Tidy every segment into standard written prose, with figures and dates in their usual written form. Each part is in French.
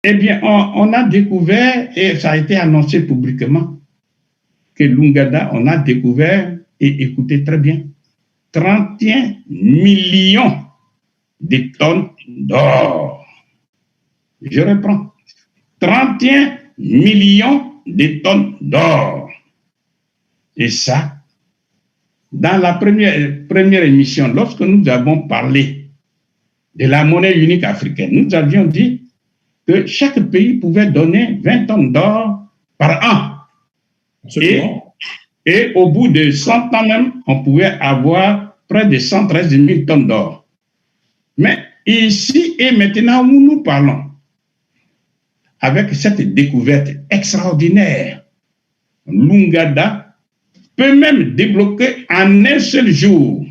Eh bien, on a découvert, et ça a été annoncé publiquement, que Lungada, on a découvert, et écoutez très bien, 31 millions de tonnes d'or. Je reprends. 31 millions de tonnes d'or. Et ça, dans la première émission, lorsque nous avons parlé de la monnaie unique africaine, nous avions dit que chaque pays pouvait donner 20 tonnes d'or par an. Et au bout de 100 ans même, on pouvait avoir près de 113 000 tonnes d'or. Mais ici et maintenant où nous parlons, avec cette découverte extraordinaire, Lungada peut même débloquer en un seul jour,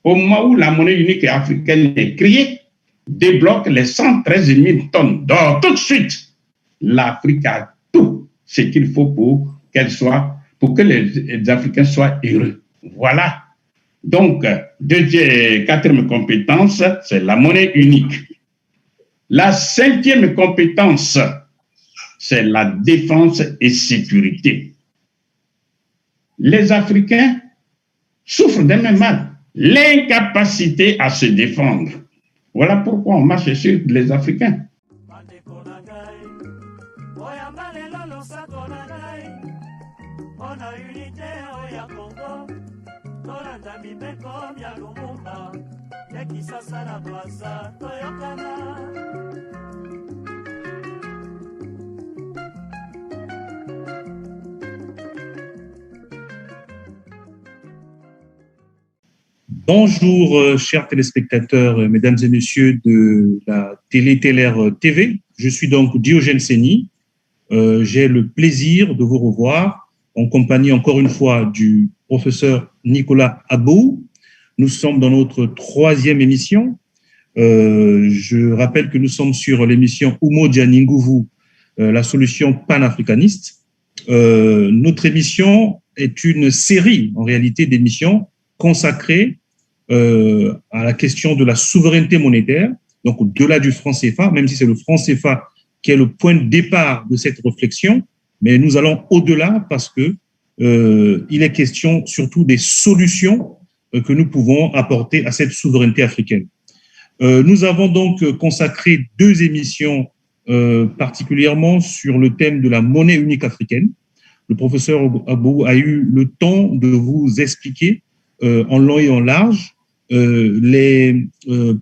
au moment où la monnaie unique africaine est créée, débloque les 113 000 tonnes d'or. Tout de suite, l'Afrique a tout ce qu'il faut pour qu'elle soit, pour que les Africains soient heureux. Voilà. Donc, quatrième compétence, c'est la monnaie unique. La cinquième compétence, c'est la défense et sécurité. Les Africains souffrent d'un même mal, l'incapacité à se défendre. Voilà pourquoi on marche sur les Africains. Bonjour, chers téléspectateurs, mesdames et messieurs de la Télér TV. Je suis donc Diogène Seni. J'ai le plaisir de vous revoir en compagnie, encore une fois, du professeur Nicolas Abou. Nous sommes dans notre troisième émission. Je rappelle que nous sommes sur l'émission Umoja Ninguvu, la solution panafricaniste. Notre émission est une série, en réalité, d'émissions consacrées à la question de la souveraineté monétaire, donc au-delà du franc CFA, même si c'est le franc CFA qui est le point de départ de cette réflexion, mais nous allons au-delà parce que il est question surtout des solutions que nous pouvons apporter à cette souveraineté africaine. Nous avons donc consacré 2 émissions particulièrement sur le thème de la monnaie unique africaine. Le professeur Abou a eu le temps de vous expliquer en long et en large les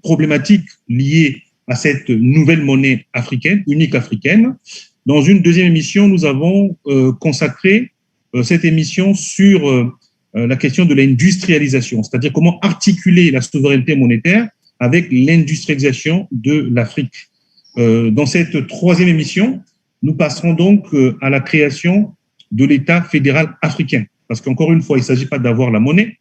problématiques liées à cette nouvelle monnaie africaine, unique africaine. Dans une deuxième émission, nous avons consacré cette émission sur la question de l'industrialisation, c'est-à-dire comment articuler la souveraineté monétaire avec l'industrialisation de l'Afrique. Dans cette troisième émission, nous passerons donc à la création de l'État fédéral africain, parce qu'encore une fois, il ne s'agit pas d'avoir la monnaie,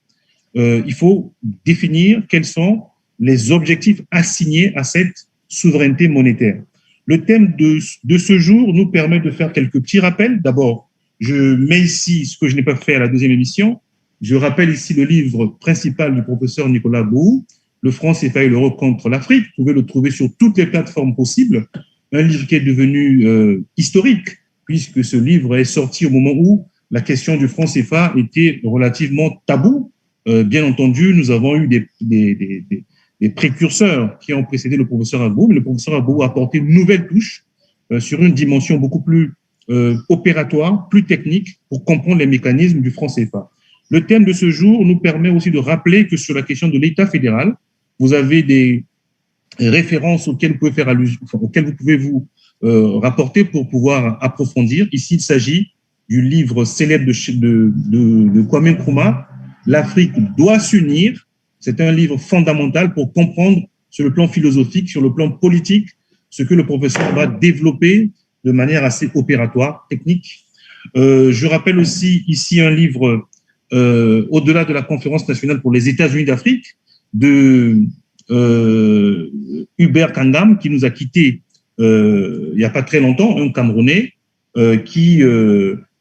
il faut définir quels sont les objectifs assignés à cette souveraineté monétaire. Le thème de ce jour nous permet de faire quelques petits rappels. D'abord, je mets ici ce que je n'ai pas fait à la deuxième émission. Je rappelle ici le livre principal du professeur Nicolas Abou, Le franc CFA et l'euro contre l'Afrique. Vous pouvez le trouver sur toutes les plateformes possibles. Un livre qui est devenu historique, puisque ce livre est sorti au moment où la question du franc CFA était relativement taboue. Bien entendu, nous avons eu des précurseurs qui ont précédé le professeur Abou, mais le professeur Abou a apporté une nouvelle touche sur une dimension beaucoup plus opératoire, plus technique, pour comprendre les mécanismes du franc CFA. Le thème de ce jour nous permet aussi de rappeler que sur la question de l'État fédéral, vous avez des références auxquelles vous pouvez faire allusion, auxquelles vous pouvez vous rapporter pour pouvoir approfondir. Ici, il s'agit du livre célèbre de Kwame Nkrumah, L'Afrique doit s'unir. C'est un livre fondamental pour comprendre sur le plan philosophique, sur le plan politique, ce que le professeur va développer de manière assez opératoire, technique. Je rappelle aussi ici un livre au-delà de la conférence nationale pour les États-Unis d'Afrique de Hubert Kangam, qui nous a quittés il n'y a pas très longtemps, un Camerounais qui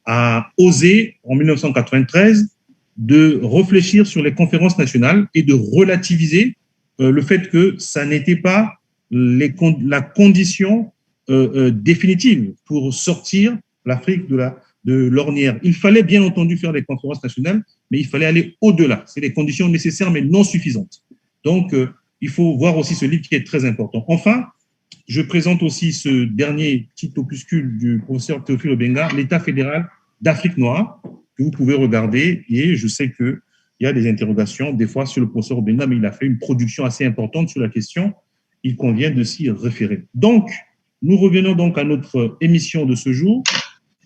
a osé en 1993 de réfléchir sur les conférences nationales et de relativiser le fait que ça n'était pas la condition définitive pour sortir l'Afrique de l'ornière. Il fallait bien entendu faire des conférences nationales, mais il fallait aller au-delà. C'est des conditions nécessaires, mais non suffisantes. Donc, il faut voir aussi ce livre qui est très important. Enfin, je présente aussi ce dernier petit opuscule du professeur Théophile Obenga, l'État fédéral d'Afrique noire, que vous pouvez regarder. Et je sais qu'il y a des interrogations, des fois, sur le professeur Obenga, mais il a fait une production assez importante sur la question. Il convient de s'y référer. Donc, nous revenons donc à notre émission de ce jour,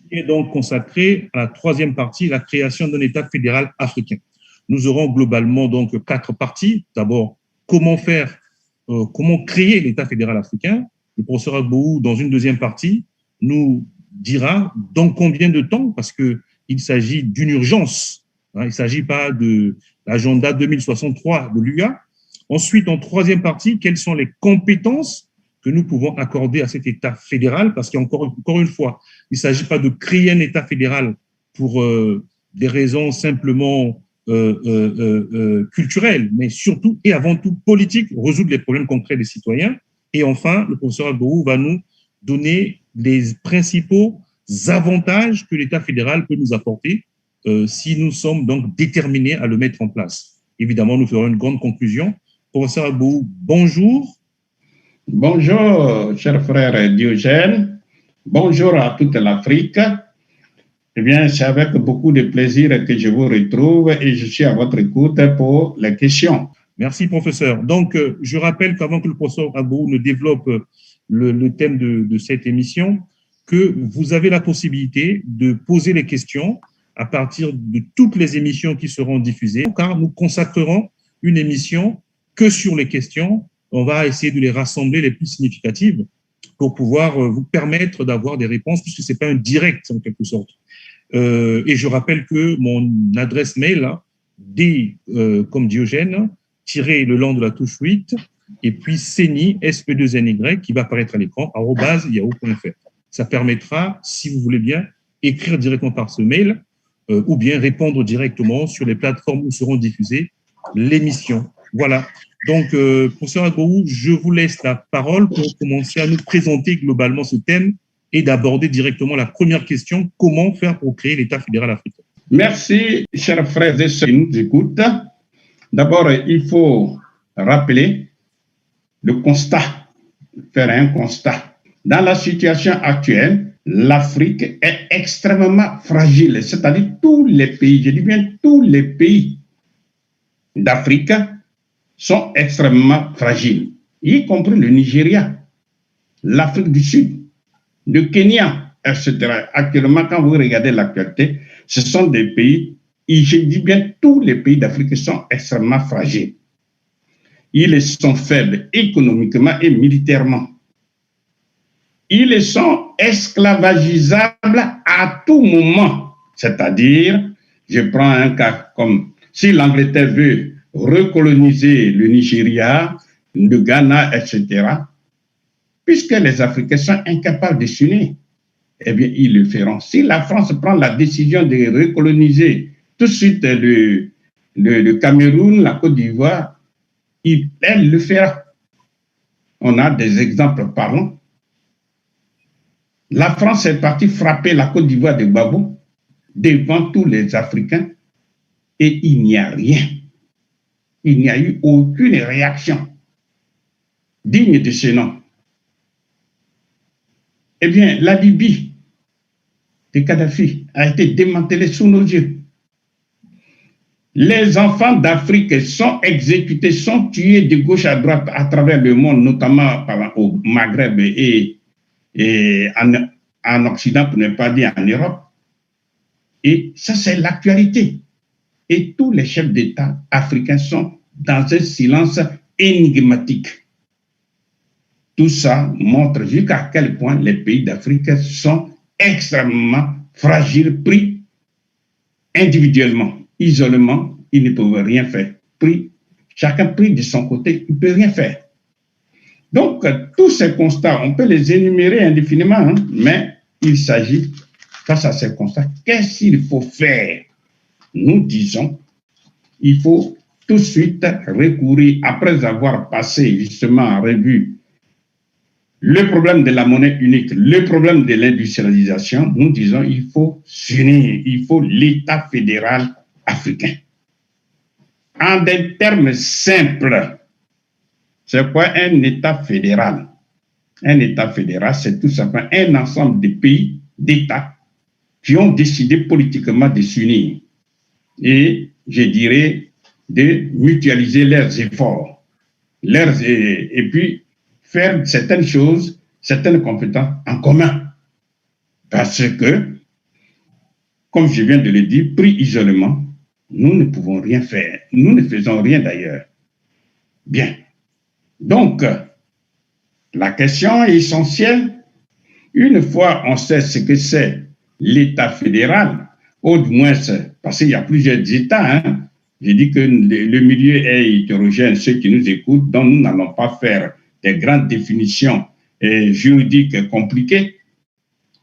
qui est donc consacrée à la troisième partie, la création d'un État fédéral africain. Nous aurons globalement donc 4 parties. D'abord, comment créer l'État fédéral africain. Le professeur Agbohou, dans une deuxième partie, nous dira dans combien de temps, parce qu'il s'agit d'une urgence. Il ne s'agit pas de l'agenda 2063 de l'UA. Ensuite, en troisième partie, quelles sont les compétences que nous pouvons accorder à cet État fédéral, parce qu'encore une fois, il ne s'agit pas de créer un État fédéral pour des raisons simplement culturelles, mais surtout et avant tout politiques, résoudre les problèmes concrets des citoyens. Et enfin, le professeur Agbohou va nous donner les principaux avantages que l'État fédéral peut nous apporter si nous sommes donc déterminés à le mettre en place. Évidemment, nous ferons une grande conclusion. Professeur Agbohou, bonjour. Bonjour, cher frère Diogène. Bonjour à toute l'Afrique. Eh bien, c'est avec beaucoup de plaisir que je vous retrouve et je suis à votre écoute pour les questions. Merci, professeur. Donc, je rappelle qu'avant que le professeur Agbohou ne développe le thème de cette émission, que vous avez la possibilité de poser les questions à partir de toutes les émissions qui seront diffusées, car nous consacrerons une émission que sur les questions. On va essayer de les rassembler les plus significatives pour pouvoir vous permettre d'avoir des réponses, puisque ce n'est pas un direct en quelque sorte. Et je rappelle que mon adresse mail, comme Diogène, tiré le long de la touche 8, et puis Seny, SE2NY, qui va apparaître à l'écran, @yahoo.fr. Ça permettra, si vous voulez bien, écrire directement par ce mail, ou bien répondre directement sur les plateformes où seront diffusées l'émission. Voilà. Donc, professeur Agbohou, je vous laisse la parole pour commencer à nous présenter globalement ce thème et d'aborder directement la première question, comment faire pour créer l'État fédéral africain. Merci, chers frères et sœurs qui nous écoutent. D'abord, il faut rappeler le constat, faire un constat. Dans la situation actuelle, l'Afrique est extrêmement fragile, c'est-à-dire tous les pays, je dis bien tous les pays d'Afrique sont extrêmement fragiles, y compris le Nigeria, l'Afrique du Sud, le Kenya, etc. Actuellement, quand vous regardez l'actualité, ce sont des pays, et je dis bien tous les pays d'Afrique sont extrêmement fragiles. Ils sont faibles économiquement et militairement. Ils sont esclavagisables à tout moment. C'est-à-dire, je prends un cas comme si l'Angleterre veut recoloniser le Nigeria, le Ghana, etc., puisque les Africains sont incapables de s'unir, eh bien, ils le feront. Si la France prend la décision de recoloniser tout de suite le Cameroun, la Côte d'Ivoire, elle le fera. On a des exemples parlants. La France est partie frapper la Côte d'Ivoire de Gbagbo devant tous les Africains et il n'y a rien. Il n'y a eu aucune réaction digne de ce nom. Eh bien, la Libye de Kadhafi a été démantelée sous nos yeux. Les enfants d'Afrique sont exécutés, sont tués de gauche à droite à travers le monde, notamment au Maghreb et en Occident, pour ne pas dire en Europe. Et ça, c'est l'actualité. Et tous les chefs d'État africains sont dans un silence énigmatique. Tout ça montre jusqu'à quel point les pays d'Afrique sont extrêmement fragiles, pris individuellement, isolement, ils ne peuvent rien faire. Chacun pris de son côté, il ne peut rien faire. Donc, tous ces constats, on peut les énumérer indéfiniment, hein, mais il s'agit, face à ces constats, qu'est-ce qu'il faut faire? Nous disons, il faut tout de suite recourir, après avoir passé justement en revue le problème de la monnaie unique, le problème de l'industrialisation, nous disons il faut s'unir, il faut l'État fédéral africain. En des termes simples, c'est quoi un État fédéral? Un État fédéral, c'est tout simplement un ensemble de pays, d'États, qui ont décidé politiquement de s'unir et, je dirais, de mutualiser leurs efforts, et puis faire certaines choses, certaines compétences en commun. Parce que, comme je viens de le dire, pris isolément, nous ne pouvons rien faire. Nous ne faisons rien d'ailleurs. Bien. Donc, la question est essentielle. Une fois on sait ce que c'est l'État fédéral, au moins, parce qu'il y a plusieurs États, hein. J'ai dit que le milieu est hétérogène, ceux qui nous écoutent, donc nous n'allons pas faire des grandes définitions juridiques compliquées,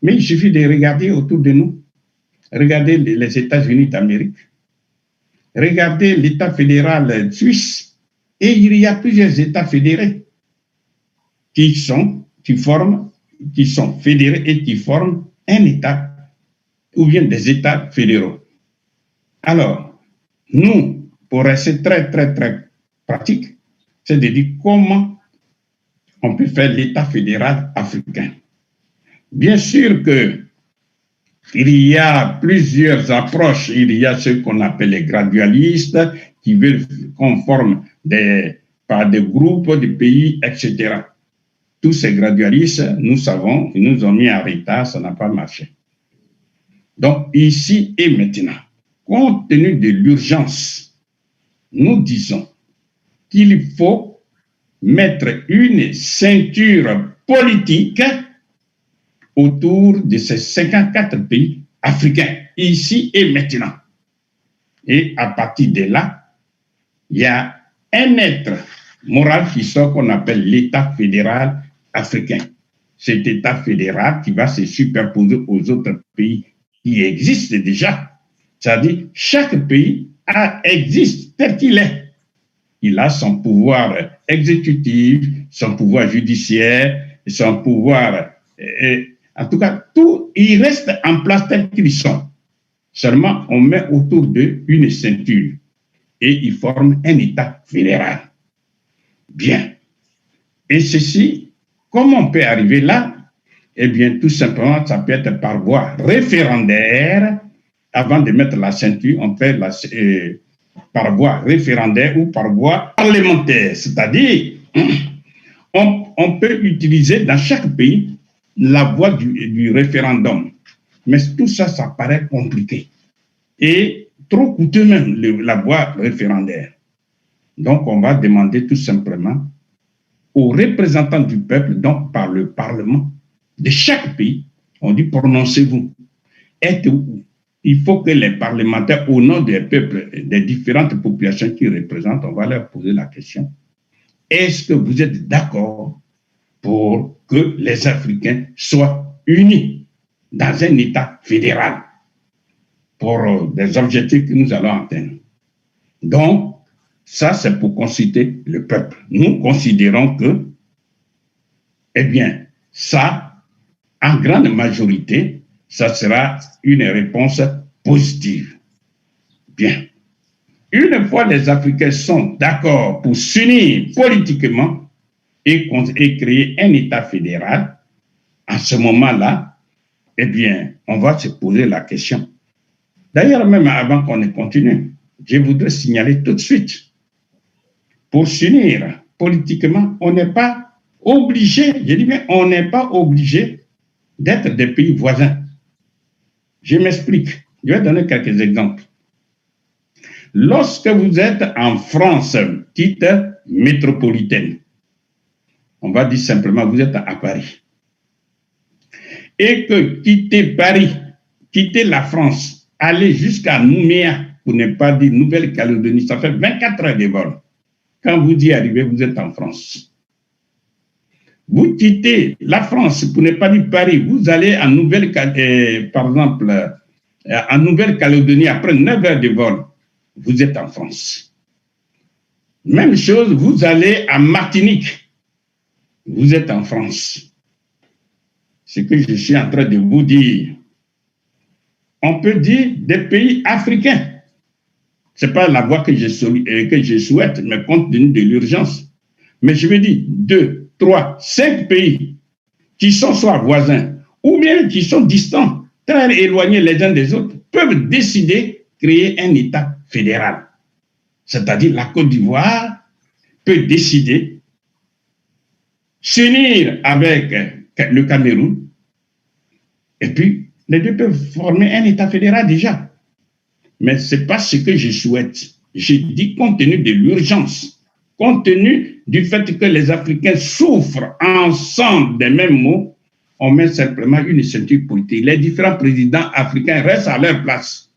mais il suffit de regarder autour de nous. Regardez les États-Unis d'Amérique, regardez l'État fédéral suisse, et il y a plusieurs États fédérés qui sont fédérés et qui forment un État ou bien des États fédéraux. Alors, nous, pour rester très, très, très pratique, c'est de dire comment on peut faire l'État fédéral africain. Bien sûr qu'il y a plusieurs approches. Il y a ceux qu'on appelle les gradualistes, qui veulent qu'on forme par des groupes, des pays, etc. Tous ces gradualistes, nous savons, ils nous ont mis en retard, ça n'a pas marché. Donc, ici et maintenant, compte tenu de l'urgence, nous disons qu'il faut mettre une ceinture politique autour de ces 54 pays africains, ici et maintenant. Et à partir de là, il y a un être moral qui sort qu'on appelle l'État fédéral africain. Cet État fédéral qui va se superposer aux autres pays qui existent déjà. C'est-à-dire, chaque pays existe tel qu'il est. Il a son pouvoir exécutif, son pouvoir judiciaire, son pouvoir... en tout cas, tout, il reste en place tel qu'ils sont. Seulement, on met autour d'eux une ceinture et ils forment un État fédéral. Bien. Et ceci, comment on peut arriver là? Eh bien, tout simplement, ça peut être par voie référendaire. Avant de mettre la ceinture, on fait par voie référendaire ou par voie parlementaire. C'est-à-dire, on peut utiliser dans chaque pays la voie du référendum. Mais tout ça, ça paraît compliqué. Et trop coûteux même, la voie référendaire. Donc, on va demander tout simplement aux représentants du peuple, donc par le Parlement de chaque pays, on dit prononcez-vous. Êtes-vous? Il faut que les parlementaires, au nom des peuples, des différentes populations qu'ils représentent, on va leur poser la question. Est-ce que vous êtes d'accord pour que les Africains soient unis dans un État fédéral pour des objectifs que nous allons atteindre? Donc, ça, c'est pour consulter le peuple. Nous considérons que, eh bien, ça, en grande majorité, ça sera une réponse positive. Bien. Une fois les Africains sont d'accord pour s'unir politiquement et créer un État fédéral, à ce moment-là, eh bien, on va se poser la question. D'ailleurs, même avant qu'on ne continue, je voudrais signaler tout de suite, pour s'unir politiquement, on n'est pas obligé, je dis bien, on n'est pas obligé d'être des pays voisins. Je m'explique. Je vais donner quelques exemples. Lorsque vous êtes en France, petite métropolitaine, on va dire simplement, vous êtes à Paris, et que quitter Paris, quitter la France, aller jusqu'à Nouméa, pour ne pas dire Nouvelle-Calédonie, ça fait 24 heures de vol. Quand vous y arrivez, vous êtes en France. Vous quittez la France, pour ne pas dire Paris, vous allez en par exemple, en Nouvelle-Calédonie, après 9 heures de vol, vous êtes en France. Même chose, vous allez à Martinique. vous êtes en France. Ce que je suis en train de vous dire, on peut dire des pays africains. Ce n'est pas la voie que je souhaite, mais compte tenu de l'urgence. Mais je veux dire 2, 3, 5 pays qui sont soit voisins ou bien qui sont distants, très éloignés les uns des autres, peuvent décider de créer un État fédéral. C'est-à-dire la Côte d'Ivoire peut décider s'unir avec le Cameroun et puis les deux peuvent former un État fédéral déjà. Mais ce n'est pas ce que je souhaite. J'ai dit compte tenu de l'urgence, compte tenu du fait que les Africains souffrent ensemble des mêmes maux, on met simplement une ceinture politique. Les différents présidents africains restent à leur place.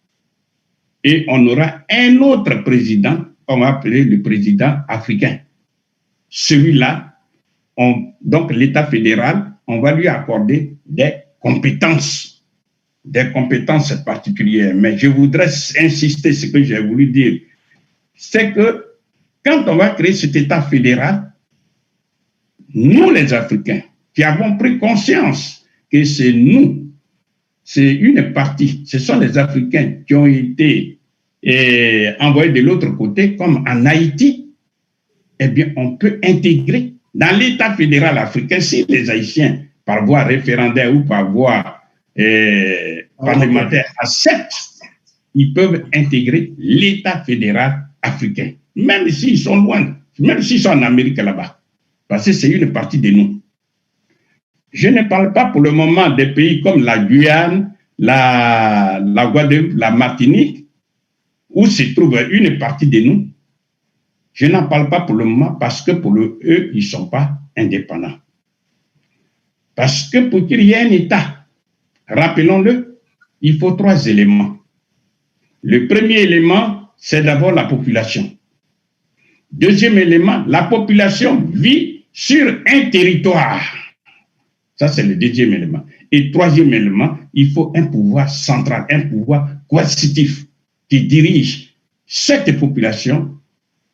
Et on aura un autre président, on va appeler le président africain. Celui-là, donc l'État fédéral, on va lui accorder des compétences particulières. Mais je voudrais insister, ce que j'ai voulu dire, c'est que quand on va créer cet État fédéral, nous les Africains, qui avons pris conscience que c'est nous, c'est une partie, ce sont les Africains qui ont été envoyés de l'autre côté, comme en Haïti, eh bien, on peut intégrer dans l'État fédéral africain, si les Haïtiens, par voie référendaire ou par voie parlementaire, acceptent, ils peuvent intégrer l'État fédéral africain, même s'ils sont loin, même s'ils sont en Amérique là-bas, parce que c'est une partie de nous. Je ne parle pas pour le moment des pays comme la Guyane, la Guadeloupe, la Martinique, où se trouve une partie de nous. Je n'en parle pas pour le moment parce que pour eux, ils ne sont pas indépendants. Parce que pour qu'il y ait un État, rappelons-le, il faut 3 éléments. Le premier élément, c'est d'abord la population. Deuxième élément, la population vit sur un territoire. Ça, c'est le deuxième élément. Et troisième élément, il faut un pouvoir central, un pouvoir coercitif qui dirige cette population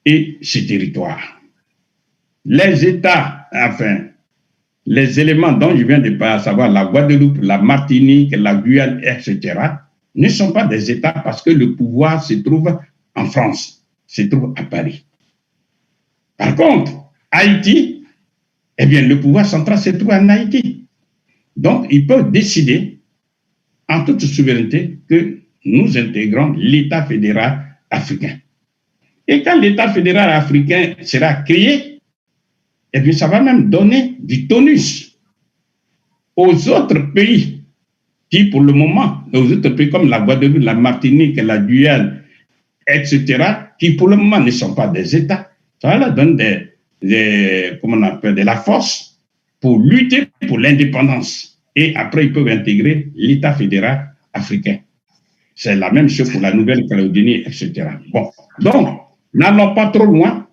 et ce territoire. Les États, enfin, les éléments dont je viens de parler, à savoir la Guadeloupe, la Martinique, la Guyane, etc., ne sont pas des États parce que le pouvoir se trouve en France, se trouve à Paris. Par contre, Haïti, eh bien, le pouvoir central se trouve en Haïti. Donc, ils peuvent décider, en toute souveraineté, que nous intégrons l'État fédéral africain. Et quand l'État fédéral africain sera créé, eh bien, ça va même donner du tonus aux autres pays qui, pour le moment, aux autres pays comme la Guadeloupe, la Martinique, la Guyane, etc., qui, pour le moment, ne sont pas des États. Ça va leur donner comment on appelle, de la force pour lutter pour l'indépendance. Et après, ils peuvent intégrer l'État fédéral africain. C'est la même chose pour la Nouvelle-Calédonie, etc. Bon, donc, n'allons pas trop loin.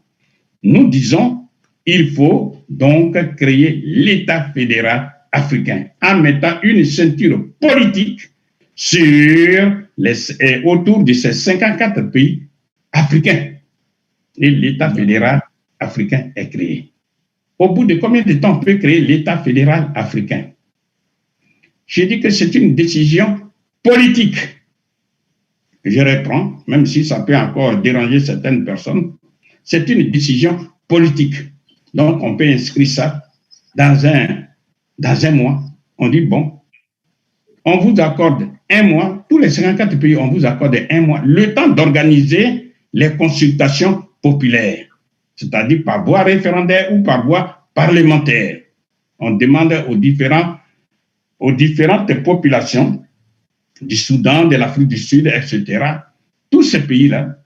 Nous disons, il faut donc créer l'État fédéral africain en mettant une ceinture politique autour de ces 54 pays africains. Et l'État fédéral africain est créé. Au bout de combien de temps on peut créer l'État fédéral africain? Je dis que c'est une décision politique. Je reprends, même si ça peut encore déranger certaines personnes, c'est une décision politique. Donc, on peut inscrire ça dans un mois. On dit, bon, on vous accorde un mois, tous les 54 pays, on vous accorde un mois, le temps d'organiser les consultations populaires, c'est-à-dire par voie référendaire ou par voie parlementaire. On demande aux différentes populations du Soudan, de l'Afrique du Sud, etc., tous ces pays-là,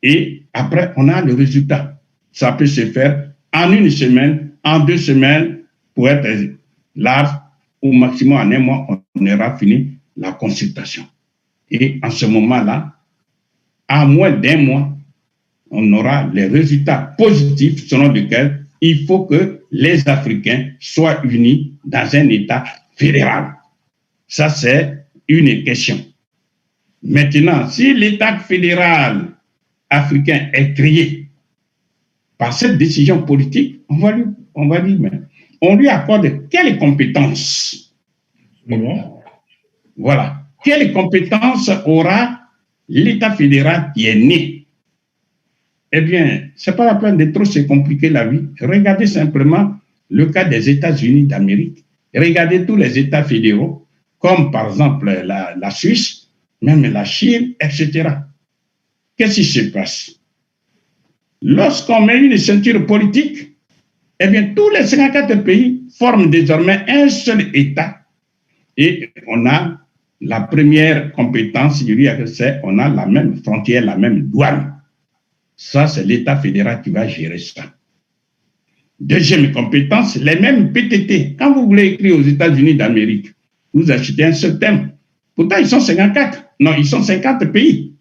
et après, on a le résultat. Ça peut se faire en 1 semaine, en 2 semaines, pour être large, au maximum en 1 mois, on aura fini la consultation. Et en ce moment-là, à moins d'1 mois, on aura les résultats positifs selon lesquels il faut que les Africains soient unis dans un État fédéral. Ça, c'est une question. Maintenant, si l'État fédéral africain est créé par cette décision politique, on va dire, mais on lui accorde quelles compétences? Voilà. Quelles compétences aura l'État fédéral qui est né? Eh bien, ce n'est pas la peine de trop se compliquer la vie. Regardez simplement le cas des États-Unis d'Amérique. Regardez tous les États fédéraux, comme par exemple la Suisse, même la Chine, etc. Qu'est-ce qui se passe? Lorsqu'on met une ceinture politique, eh bien, tous les 54 pays forment désormais un seul État. Et on a la première compétence, je dirais que c'est on a la même frontière, la même douane. Ça, c'est l'État fédéral qui va gérer ça. Deuxième compétence, les mêmes PTT. Quand vous voulez écrire aux États-Unis d'Amérique, vous achetez un seul thème. Pourtant, ils sont 54. Non, ils sont 50 pays.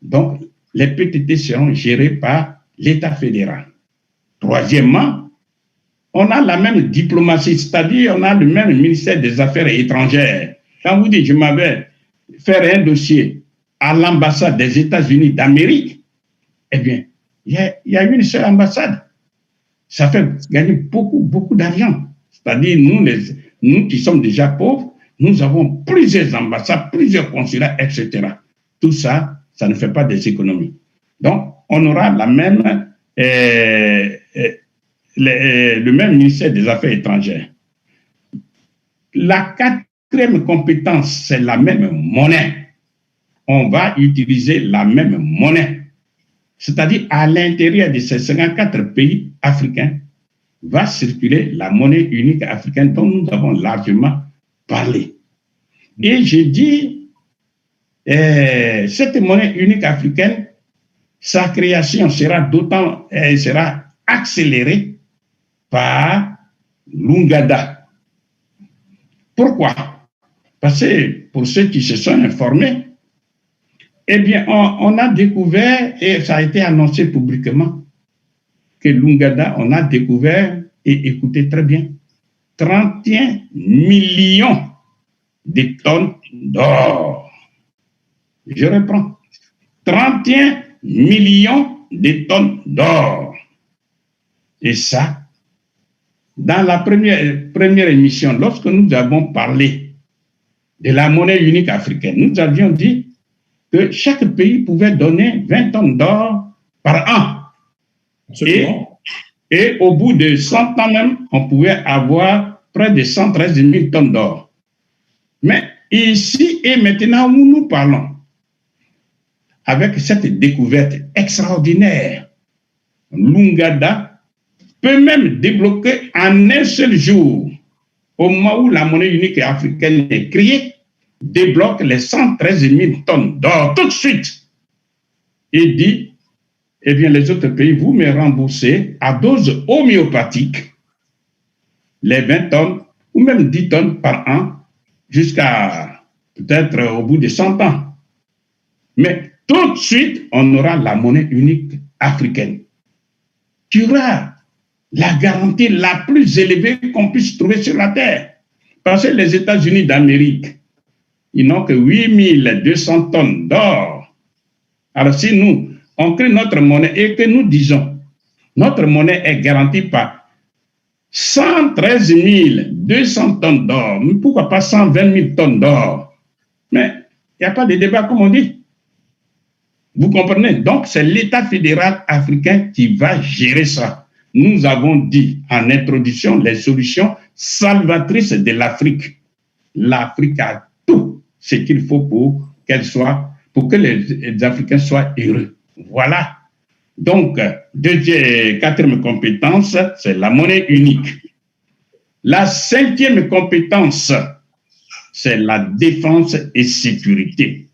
Donc, les PTT seront gérés par l'État fédéral. Troisièmement, on a la même diplomatie, c'est-à-dire on a le même ministère des Affaires étrangères. Quand vous dites, je m'avais fait un dossier à l'ambassade des États-Unis d'Amérique, eh bien, il y a une seule ambassade. Ça fait gagner beaucoup d'argent. C'est-à-dire, nous qui sommes déjà pauvres, nous avons plusieurs ambassades, plusieurs consulats, etc. Tout ça, ça ne fait pas des économies. Donc, on aura la même, le même ministère des Affaires étrangères. La quatrième compétence, c'est la même monnaie. On va utiliser la même monnaie. C'est-à-dire, à l'intérieur de ces 54 pays africains, va circuler la monnaie unique africaine dont nous avons largement parlé. Et je dis, cette monnaie unique africaine, sa création sera sera accélérée par l'Ouganda. Pourquoi? Parce que pour ceux qui se sont informés, eh bien, on a découvert, et ça a été annoncé publiquement, que l'Ouganda, on a découvert, et écoutez très bien, 31 millions de tonnes d'or. Je reprends. 31 millions de tonnes d'or. Et ça, dans la première émission, lorsque nous avons parlé de la monnaie unique africaine, nous avions dit que chaque pays pouvait donner 20 tonnes d'or par an. Et au bout de 100 ans même, on pouvait avoir près de 113 000 tonnes d'or. Mais ici et maintenant où nous parlons, avec cette découverte extraordinaire, l'Ouganda peut même débloquer en un seul jour, au moment où la monnaie unique africaine est créée, débloque les 113 000 tonnes d'or tout de suite. Et dit, eh bien, les autres pays, vous me remboursez à dose homéopathique les 20 tonnes ou même 10 tonnes par an jusqu'à peut-être au bout de 100 ans. Mais tout de suite, on aura la monnaie unique africaine qui aura la garantie la plus élevée qu'on puisse trouver sur la Terre. Parce que les États-Unis d'Amérique, ils n'ont que 8200 tonnes d'or. Alors si nous, on crée notre monnaie et que nous disons, notre monnaie est garantie par 113 200 tonnes d'or, pourquoi pas 120 000 tonnes d'or? Mais il n'y a pas de débat comme on dit. Vous comprenez? Donc c'est l'État fédéral africain qui va gérer ça. Nous avons dit en introduction les solutions salvatrices de l'Afrique. L'Afrique a tout ce qu'il faut pour qu'elle soit, pour que les Africains soient heureux. Voilà. Donc, quatrième compétence, c'est la monnaie unique. La cinquième compétence, c'est la défense et sécurité.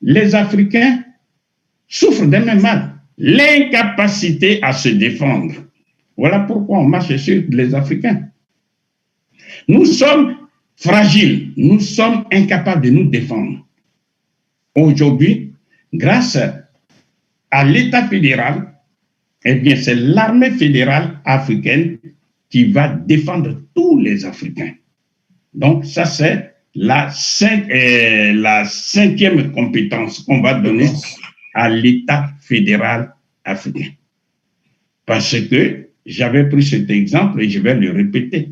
Les Africains souffrent d'un même mal, l'incapacité à se défendre. Voilà pourquoi on marche sur les Africains. Nous sommes fragiles, nous sommes incapables de nous défendre. Aujourd'hui, grâce à l'État fédéral, eh bien, c'est l'armée fédérale africaine qui va défendre tous les Africains. Donc, ça, c'est la cinquième compétence qu'on va donner à l'État fédéral africain. Parce que j'avais pris cet exemple et je vais le répéter.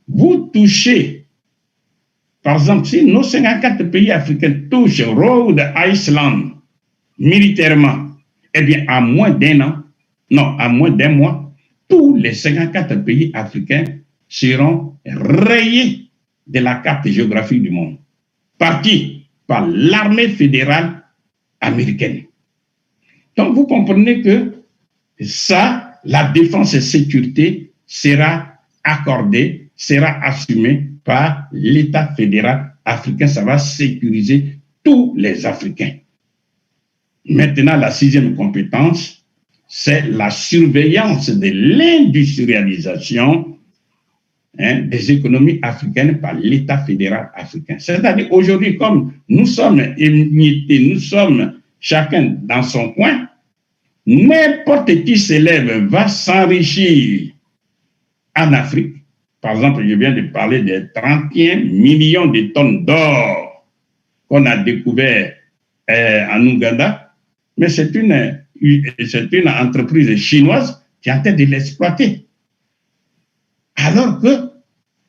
Vous touchez, par exemple, si nos 54 pays africains touchent Rhode Island militairement, eh bien, à moins d'un an, non, à moins d'un mois, tous les 54 pays africains seront rayés de la carte géographique du monde. Par qui? Par l'armée fédérale américaine. Donc, vous comprenez que ça, la défense et sécurité sera accordée, sera assumée par l'État fédéral africain. Ça va sécuriser tous les Africains. Maintenant, la sixième compétence, c'est la surveillance de l'industrialisation des économies africaines par l'État fédéral africain. C'est-à-dire, aujourd'hui, comme nous sommes émiettés, nous sommes chacun dans son coin, n'importe qui s'élève va s'enrichir en Afrique. Par exemple, je viens de parler des 31 millions de tonnes d'or qu'on a découvert en Ouganda, mais c'est une entreprise chinoise qui est en train de l'exploiter. Alors que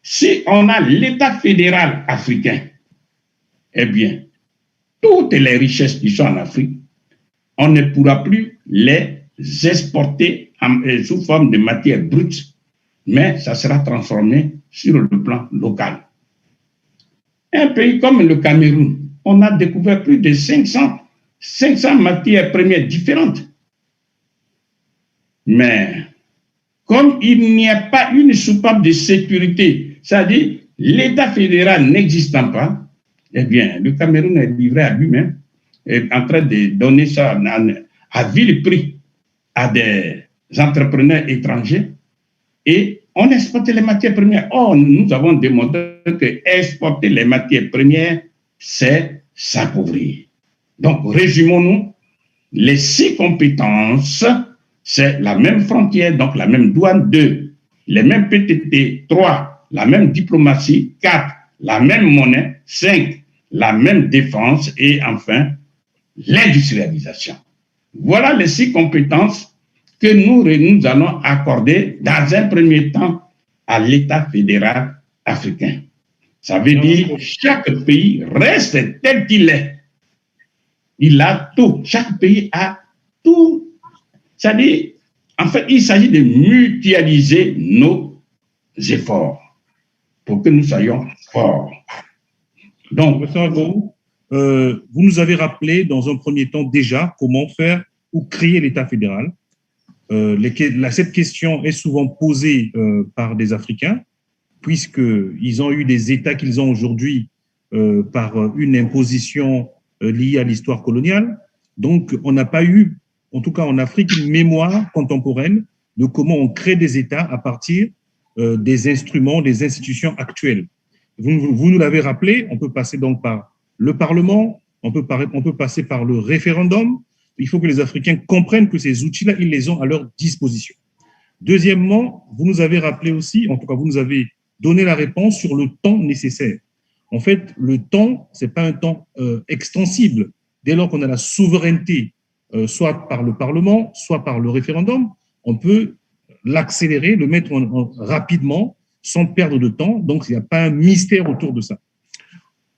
si on a l'État fédéral africain, eh bien, toutes les richesses qui sont en Afrique, on ne pourra plus les exporter sous forme de matière brute, mais ça sera transformé sur le plan local. Un pays comme le Cameroun, on a découvert plus de 500 matières premières différentes. Mais comme il n'y a pas une soupape de sécurité, c'est-à-dire l'État fédéral n'existant pas, eh bien, le Cameroun est livré à lui-même, est en train de donner ça à vil prix à des entrepreneurs étrangers et on exporte les matières premières. Or, nous avons démontré que exporter les matières premières, c'est s'appauvrir. Donc, résumons-nous, les 6 compétences, c'est la même frontière, donc la même douane, 2, les mêmes PTT, 3, la même diplomatie, 4, la même monnaie, 5, la même défense et enfin, l'industrialisation. Voilà les 6 compétences que nous allons accorder dans un premier temps à l'État fédéral africain. Ça veut dire que chaque pays reste tel qu'il est. Il a tout. Chaque pays a tout. C'est-à-dire, en fait, il s'agit de mutualiser nos efforts pour que nous soyons forts. Donc, vous nous avez rappelé dans un premier temps déjà comment faire ou créer l'État fédéral. Cette question est souvent posée par des Africains, puisqu'ils ont eu des États qu'ils ont aujourd'hui par une imposition liée à l'histoire coloniale. Donc, on n'a pas eu, en tout cas en Afrique, une mémoire contemporaine de comment on crée des États à partir des instruments, des institutions actuelles. Vous nous l'avez rappelé, on peut passer donc par le Parlement, on peut passer par le référendum. Il faut que les Africains comprennent que ces outils-là, ils les ont à leur disposition. Deuxièmement, vous nous avez rappelé aussi, en tout cas, vous nous avez donné la réponse sur le temps nécessaire. En fait, le temps, ce n'est pas un temps extensible. Dès lors qu'on a la souveraineté, soit par le Parlement, soit par le référendum, on peut l'accélérer, le mettre rapidement, sans perdre de temps. Donc, il n'y a pas un mystère autour de ça.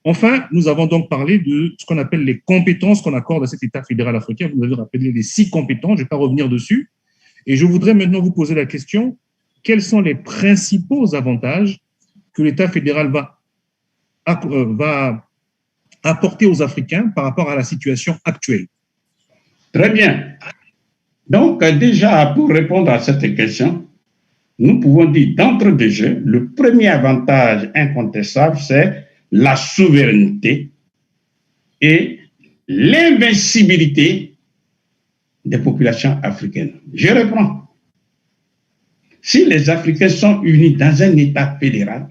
Enfin, nous avons donc parlé de ce qu'on appelle les compétences qu'on accorde à cet État fédéral africain. Vous nous avez rappelé les 6 compétences, je ne vais pas revenir dessus. Et je voudrais maintenant vous poser la question, quels sont les principaux avantages que l'État fédéral va apporter aux Africains par rapport à la situation actuelle? Très bien. Donc, déjà, pour répondre à cette question, nous pouvons dire d'entrée de jeu, le premier avantage incontestable, c'est la souveraineté et l'invincibilité des populations africaines. Je reprends. Si les Africains sont unis dans un État fédéral,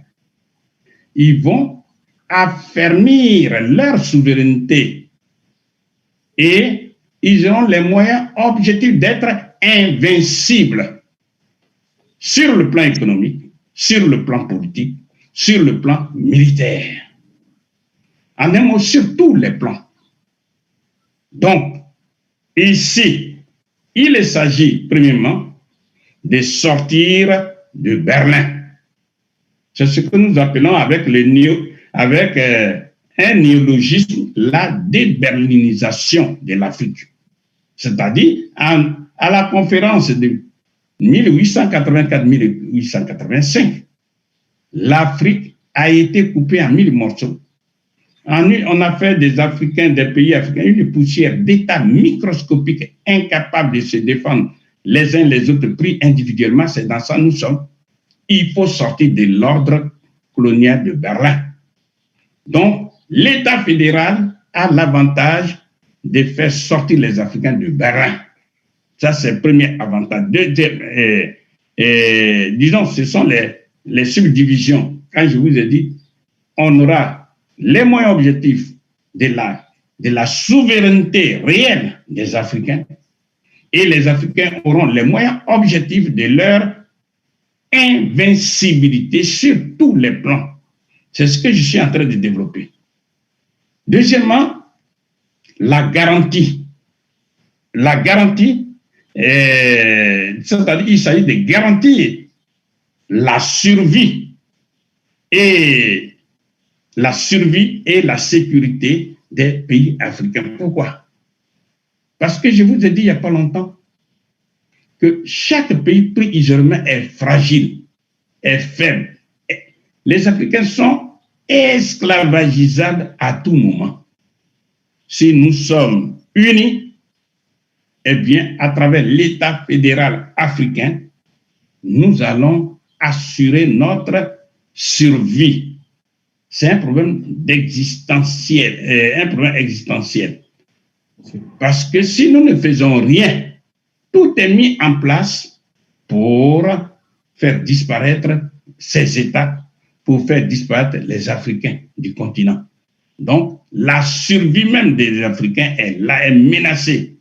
ils vont affermir leur souveraineté et ils auront les moyens objectifs d'être invincibles sur le plan économique, sur le plan politique, sur le plan militaire. En un mot, sur tous les plans. Donc, ici, il s'agit, premièrement, de sortir de Berlin. C'est ce que nous appelons avec un néologisme la déberlinisation de l'Afrique. C'est-à-dire, à la conférence de 1884-1885, l'Afrique a été coupée en 1000 morceaux. On a fait des pays africains, une poussière d'États microscopiques incapables de se défendre les uns les autres pris individuellement. C'est dans ça que nous sommes. Il faut sortir de l'ordre colonial de Berlin. Donc, l'État fédéral a l'avantage de faire sortir les Africains de Berlin. Ça, c'est le premier avantage. Disons, ce sont les subdivisions. Quand je vous ai dit, on aura les moyens objectifs de la souveraineté réelle des Africains et les Africains auront les moyens objectifs de leur invincibilité sur tous les plans. C'est ce que je suis en train de développer. Deuxièmement, la garantie. La garantie, c'est-à-dire qu'il s'agit de garantir la survie et la sécurité des pays africains. Pourquoi? Parce que je vous ai dit il n'y a pas longtemps que chaque pays pris isolément est fragile, est faible. Les Africains sont esclavagisables à tout moment. Si nous sommes unis, eh bien, à travers l'État fédéral africain, nous allons assurer notre survie. C'est un problème existentiel. Parce que si nous ne faisons rien, tout est mis en place pour faire disparaître ces États, pour faire disparaître les Africains du continent. Donc, la survie même des Africains est menacée.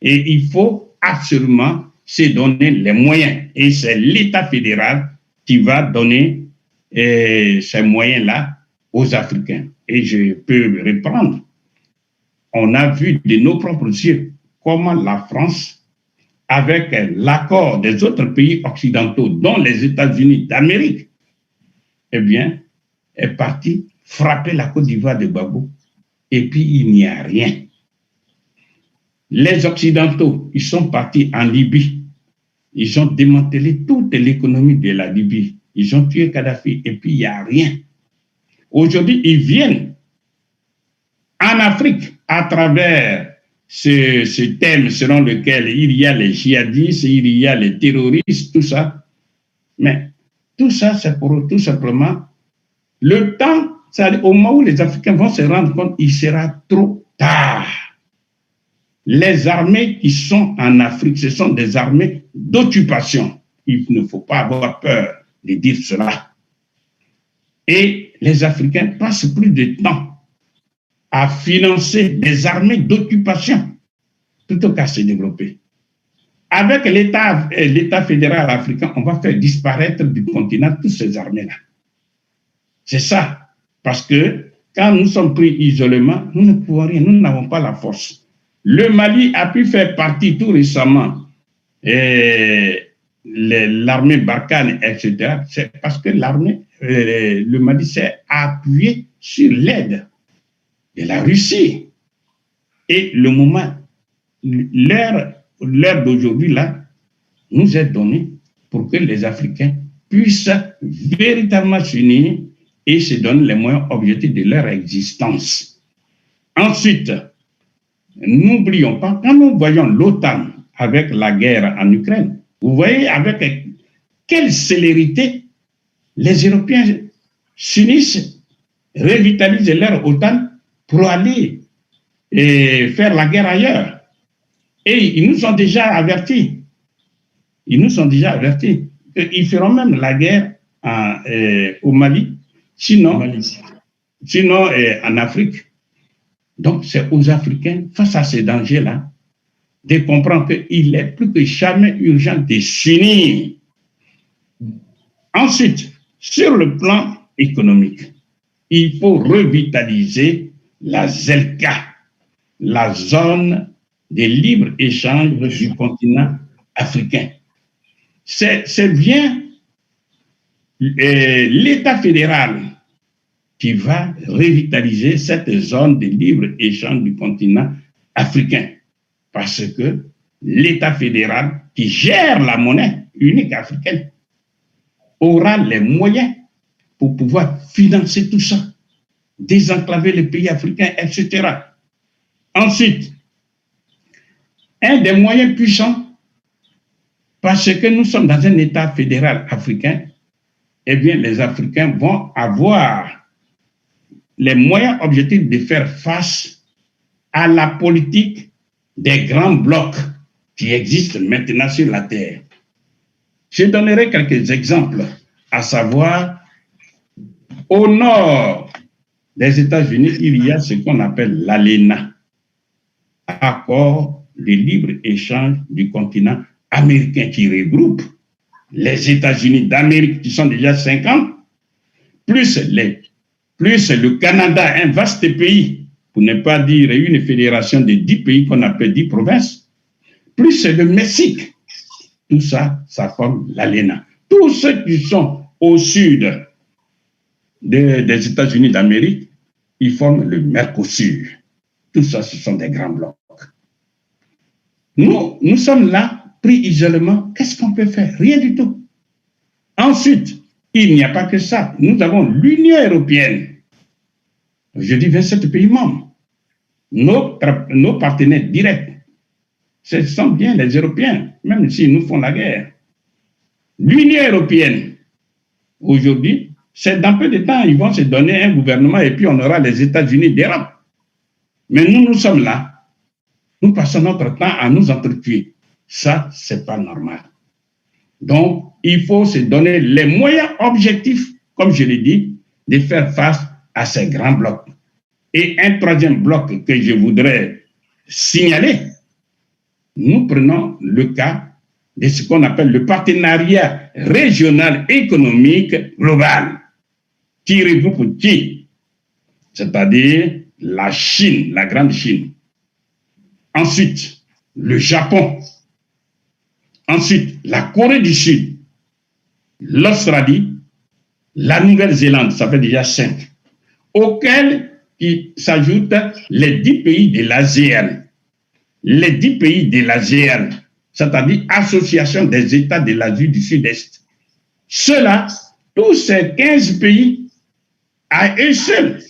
Et il faut absolument se donner les moyens. Et c'est l'État fédéral qui va donner ces moyens-là aux Africains. Et je peux reprendre. On a vu de nos propres yeux comment la France, avec l'accord des autres pays occidentaux, dont les États-Unis d'Amérique, eh bien, est partie frapper la Côte d'Ivoire de Gbagbo. Et puis, il n'y a rien. Les Occidentaux, ils sont partis en Libye. Ils ont démantelé toute l'économie de la Libye. Ils ont tué Kadhafi et puis il n'y a rien. Aujourd'hui, ils viennent en Afrique à travers ce thème selon lequel il y a les djihadistes, il y a les terroristes, tout ça. Mais tout ça, c'est pour tout simplement le temps, au moment où les Africains vont se rendre compte, il sera trop tard. Les armées qui sont en Afrique, ce sont des armées d'occupation. Il ne faut pas avoir peur de dire cela. Et les Africains passent plus de temps à financer des armées d'occupation plutôt qu'à se développer. Avec l'État fédéral africain, on va faire disparaître du continent toutes ces armées-là. C'est ça. Parce que quand nous sommes pris isolément, nous ne pouvons rien, nous n'avons pas la force. Le Mali a pu faire partie tout récemment, l'armée Barkhane, etc. C'est parce que le Mali s'est appuyé sur l'aide de la Russie. Et le moment, l'heure d'aujourd'hui, là, nous est donnée pour que les Africains puissent véritablement s'unir et se donner les moyens objectifs de leur existence. Ensuite, n'oublions pas, quand nous voyons l'OTAN avec la guerre en Ukraine, vous voyez avec quelle célérité les Européens s'unissent, revitalisent leur OTAN pour aller faire la guerre ailleurs. Et ils nous ont déjà avertis. Ils feront même la guerre au Mali, sinon en Afrique. Donc, c'est aux Africains, face à ces dangers-là, de comprendre qu'il est plus que jamais urgent de s'unir. Ensuite, sur le plan économique, il faut revitaliser la ZELCA, la zone de libre-échange du continent africain. c'est bien l'État fédéral qui va revitaliser cette zone de libre-échange du continent africain. Parce que l'État fédéral qui gère la monnaie unique africaine aura les moyens pour pouvoir financer tout ça, désenclaver les pays africains, etc. Ensuite, un des moyens puissants, parce que nous sommes dans un État fédéral africain, eh bien, les Africains vont avoir les moyens objectifs de faire face à la politique des grands blocs qui existent maintenant sur la Terre. Je donnerai quelques exemples, à savoir, au nord des États-Unis, il y a ce qu'on appelle l'ALENA, accord de libre-échange du continent américain, qui regroupe les États-Unis d'Amérique, qui sont déjà 50, plus le Canada, un vaste pays, pour ne pas dire une fédération de 10 pays qu'on appelle 10 provinces, plus le Mexique. Tout ça, ça forme l'ALENA. Tous ceux qui sont au sud des États-Unis d'Amérique, ils forment le Mercosur. Tout ça, ce sont des grands blocs. Nous sommes là, pris isolement. Qu'est-ce qu'on peut faire? Rien du tout. Ensuite, il n'y a pas que ça. Nous avons l'Union européenne. Je dis 27 pays membres. Nos partenaires directs, ce sont bien les Européens, même s'ils nous font la guerre. L'Union européenne, aujourd'hui, c'est dans peu de temps, ils vont se donner un gouvernement et puis on aura les États-Unis d'Europe. Mais nous sommes là. Nous passons notre temps à nous entretuer. Ça, c'est pas normal. Donc, il faut se donner les moyens objectifs, comme je l'ai dit, de faire face à ces grands blocs. Et un troisième bloc que je voudrais signaler, nous prenons le cas de ce qu'on appelle le partenariat régional économique global, qui regroupe qui? C'est-à-dire la Chine, la grande Chine. Ensuite, le Japon. Ensuite, la Corée du Sud, l'Australie, la Nouvelle-Zélande, ça fait déjà 5, auxquels qui s'ajoutent les 10 pays de l'ASEAN. Les 10 pays de l'ASEAN, c'est-à-dire Association des États de l'Asie du Sud-Est. Ceux-là, tous ces 15 pays, à eux seuls,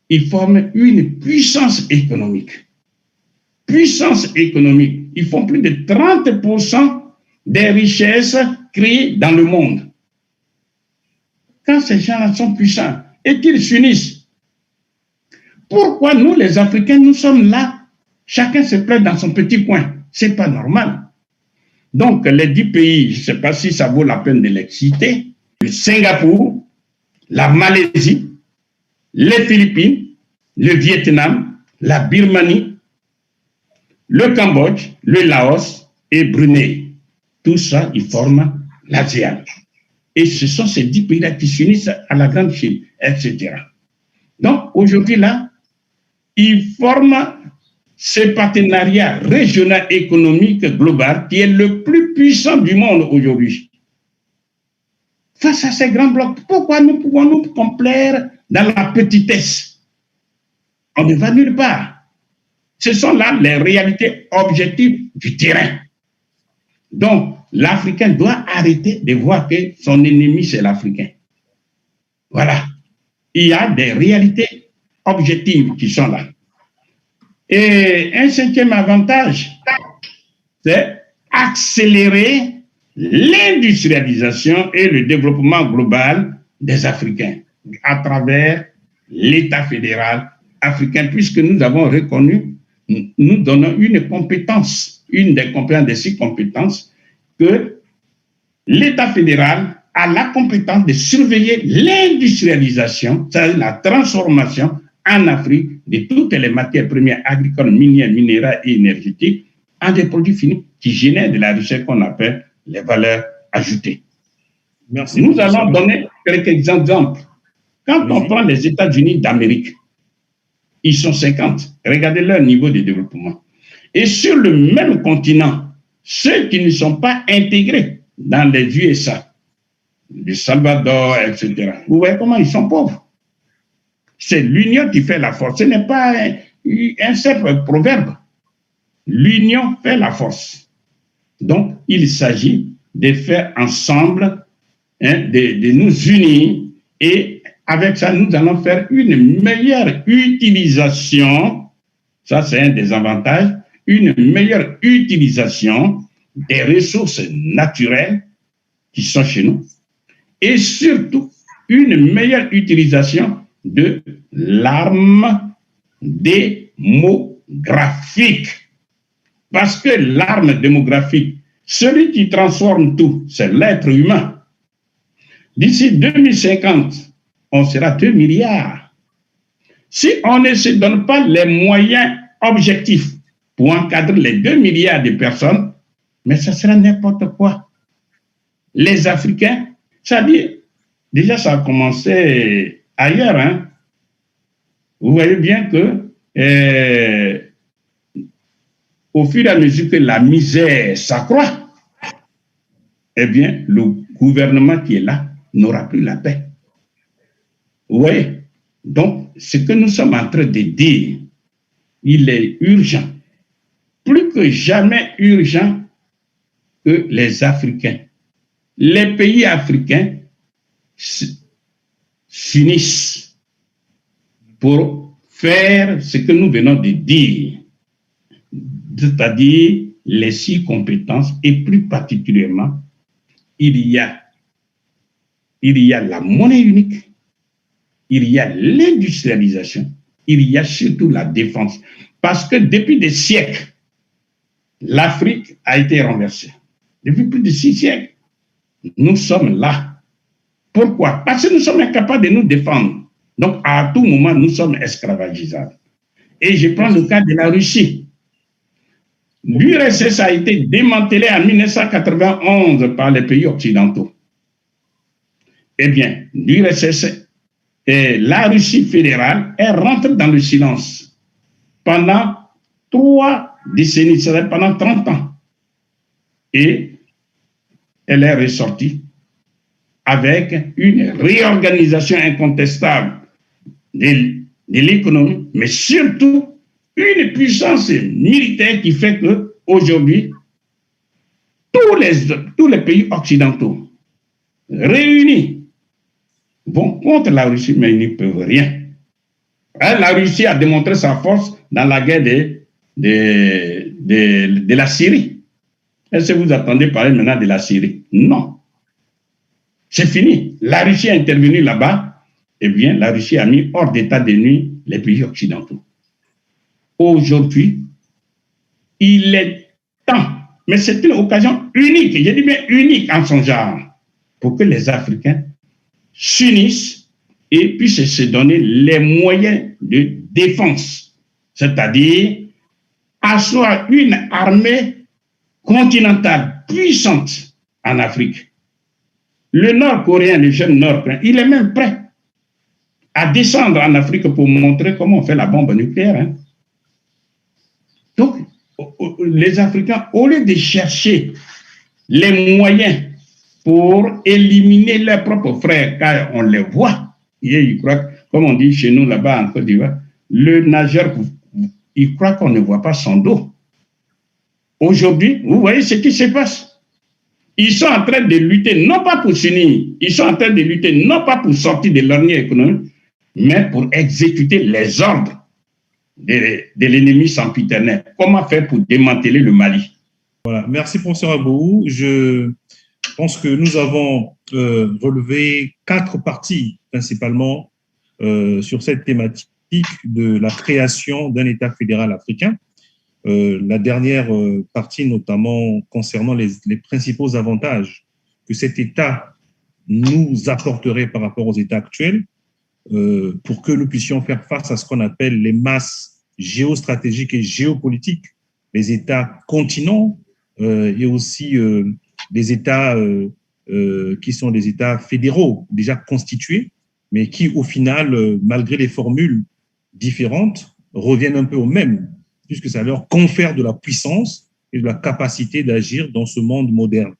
ils forment une puissance économique. Puissance économique. Ils font plus de 30% des richesses créées dans le monde. Quand ces gens-là sont puissants et qu'ils s'unissent, pourquoi nous, les Africains, nous sommes là, chacun se plaît dans son petit coin? Ce n'est pas normal. Donc, les 10 pays, je ne sais pas si ça vaut la peine de les citer, le Singapour, la Malaisie, les Philippines, le Vietnam, la Birmanie, le Cambodge, le Laos et Brunei. Tout ça, ils forment l'ASEAN. Et ce sont ces 10 pays-là qui s'unissent à la Grande Chine, etc. Donc, aujourd'hui, là, ils forment ce partenariat régional économique global qui est le plus puissant du monde aujourd'hui. Face à ces grands blocs, pourquoi nous pouvons nous complaire dans la petitesse? On ne va nulle part. Ce sont là les réalités objectives du terrain. Donc, l'Africain doit arrêter de voir que son ennemi, c'est l'Africain. Voilà. Il y a des réalités objectives qui sont là. Et un cinquième avantage, c'est accélérer l'industrialisation et le développement global des Africains à travers l'État fédéral africain, puisque nous avons reconnu, nous donnons une compétence, une des compétences, des 6 compétences, que l'État fédéral a la compétence de surveiller l'industrialisation, c'est-à-dire la transformation en Afrique de toutes les matières premières agricoles, minières, minérales et énergétiques en des produits finis qui génèrent de la richesse qu'on appelle les valeurs ajoutées. Merci. Nous allons donner quelques exemples. Quand on prend les États-Unis d'Amérique, ils sont 50. Regardez leur niveau de développement. Et sur le même continent, ceux qui ne sont pas intégrés dans les USA, du Salvador, etc. Vous voyez comment ils sont pauvres. C'est l'union qui fait la force. Ce n'est pas un simple proverbe. L'union fait la force. Donc, il s'agit de faire ensemble, de nous unir, et avec ça, nous allons faire une meilleure utilisation, ça c'est un des avantages, une meilleure utilisation des ressources naturelles qui sont chez nous, et surtout une meilleure utilisation de l'arme démographique. Parce que l'arme démographique, celui qui transforme tout, c'est l'être humain. D'ici 2050, on sera 2 milliards. Si on ne se donne pas les moyens objectifs pour encadrer les 2 milliards de personnes, mais ça sera n'importe quoi. Les Africains, c'est-à-dire, déjà ça a commencé ailleurs, hein. Vous voyez bien que au fur et à mesure que la misère s'accroît, eh bien, le gouvernement qui est là n'aura plus la paix. Vous voyez? Donc, ce que nous sommes en train de dire, il est urgent, plus que jamais urgent, que les Africains, les pays africains s'unissent pour faire ce que nous venons de dire, c'est-à-dire les 6 compétences, et plus particulièrement, il y a la monnaie unique, il y a l'industrialisation, il y a surtout la défense. Parce que depuis des siècles, l'Afrique a été renversée. Depuis plus de 6 siècles, nous sommes là. Pourquoi? Parce que nous sommes incapables de nous défendre. Donc, à tout moment, nous sommes esclavagisables. Et je prends le cas de la Russie. L'URSS a été démantelée en 1991 par les pays occidentaux. Eh bien, l'URSS et la Russie fédérale, elle rentre dans le silence pendant 3 décennies, c'est-à-dire pendant 30 ans. Et elle est ressortie avec une réorganisation incontestable de l'économie, mais surtout une puissance militaire qui fait qu'aujourd'hui, tous les pays occidentaux réunis vont contre la Russie, mais ils n'y peuvent rien. La Russie a démontré sa force dans la guerre de la Syrie. Est-ce que vous attendez parler maintenant de la Syrie? Non. C'est fini. La Russie est intervenue là-bas. Eh bien, la Russie a mis hors d'état de nuire les pays occidentaux. Aujourd'hui, il est temps, mais c'est une occasion unique, je dis bien unique en son genre, pour que les Africains s'unissent et puissent se donner les moyens de défense, c'est-à-dire asseoir une armée continentale puissante en Afrique. Le Nord-Coréen, le jeune Nord-Coréen, il est même prêt à descendre en Afrique pour montrer comment on fait la bombe nucléaire. Hein. Donc, les Africains, au lieu de chercher les moyens pour éliminer leurs propres frères, car on les voit, il croit, comme on dit chez nous là-bas en Côte d'Ivoire, le nageur, il croit qu'on ne voit pas son dos. Aujourd'hui, vous voyez ce qui se passe. Ils sont en train de lutter, non pas pour s'unir, ils sont en train de lutter, non pas pour sortir de l'ornière économique, mais pour exécuter les ordres de l'ennemi sempiternel. Comment faire pour démanteler le Mali? Voilà, merci professeur Abou. Je pense que nous avons relevé 4 parties principalement sur cette thématique de la création d'un État fédéral africain. La dernière partie notamment concernant les principaux avantages que cet État nous apporterait par rapport aux États actuels pour que nous puissions faire face à ce qu'on appelle les masses géostratégiques et géopolitiques, les États continents et aussi des États qui sont des États fédéraux déjà constitués, mais qui au final, malgré les formules différentes, reviennent un peu au même, puisque ça leur confère de la puissance et de la capacité d'agir dans ce monde moderne.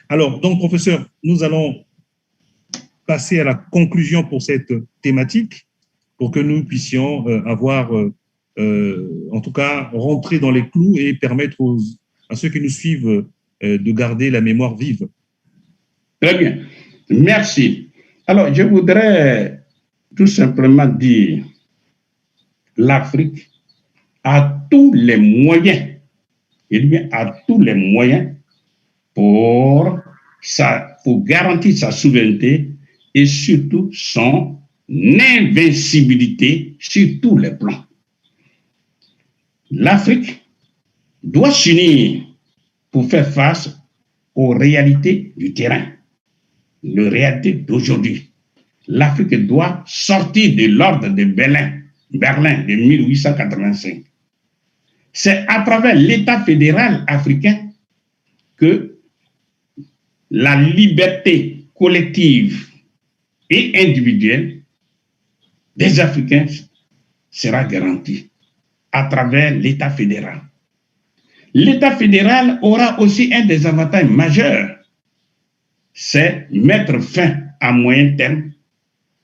Alors, donc, professeur, nous allons passer à la conclusion pour cette thématique pour que nous puissions avoir, en tout cas, rentrer dans les clous et permettre à ceux qui nous suivent de garder la mémoire vive. Très bien. Merci. Alors, je voudrais tout simplement dire l'Afrique a tous les moyens, a tous les moyens pour garantir sa souveraineté et surtout son invincibilité sur tous les plans. L'Afrique doit s'unir pour faire face aux réalités du terrain, les réalités d'aujourd'hui. L'Afrique doit sortir de l'ordre de Berlin de 1885. C'est à travers l'État fédéral africain que la liberté collective et individuelle des Africains sera garantie à travers l'État fédéral. L'État fédéral aura aussi un des avantages majeurs, c'est mettre fin à moyen terme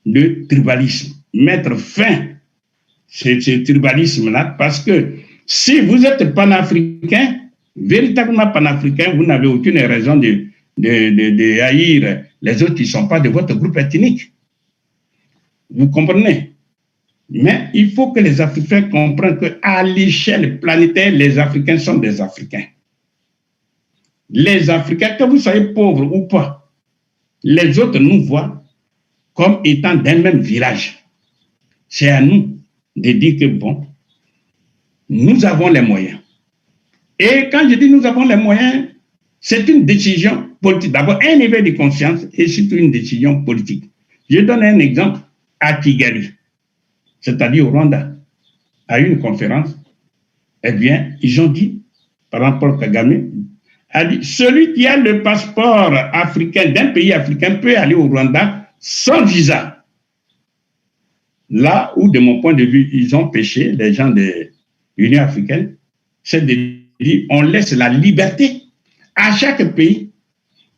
le tribalisme. Mettre fin à ce tribalisme-là, parce que si vous êtes panafricain, véritablement panafricain, vous n'avez aucune raison de haïr les autres qui ne sont pas de votre groupe ethnique. Vous comprenez? Mais il faut que les Africains comprennent qu'à l'échelle planétaire, les Africains sont des Africains. Les Africains, que vous soyez pauvres ou pas, les autres nous voient comme étant d'un même village. C'est à nous de dire que, bon, nous avons les moyens. Et quand je dis nous avons les moyens, c'est une décision politique. D'abord, un éveil de conscience et surtout une décision politique. Je donne un exemple à Kigali, c'est-à-dire au Rwanda, à une conférence. Eh bien, ils ont dit, par exemple, Paul Kagame a dit, celui qui a le passeport africain d'un pays africain peut aller au Rwanda sans visa. Là où, de mon point de vue, ils ont péché, les gens de l'Union africaine, c'est de dire, on laisse la liberté à chaque pays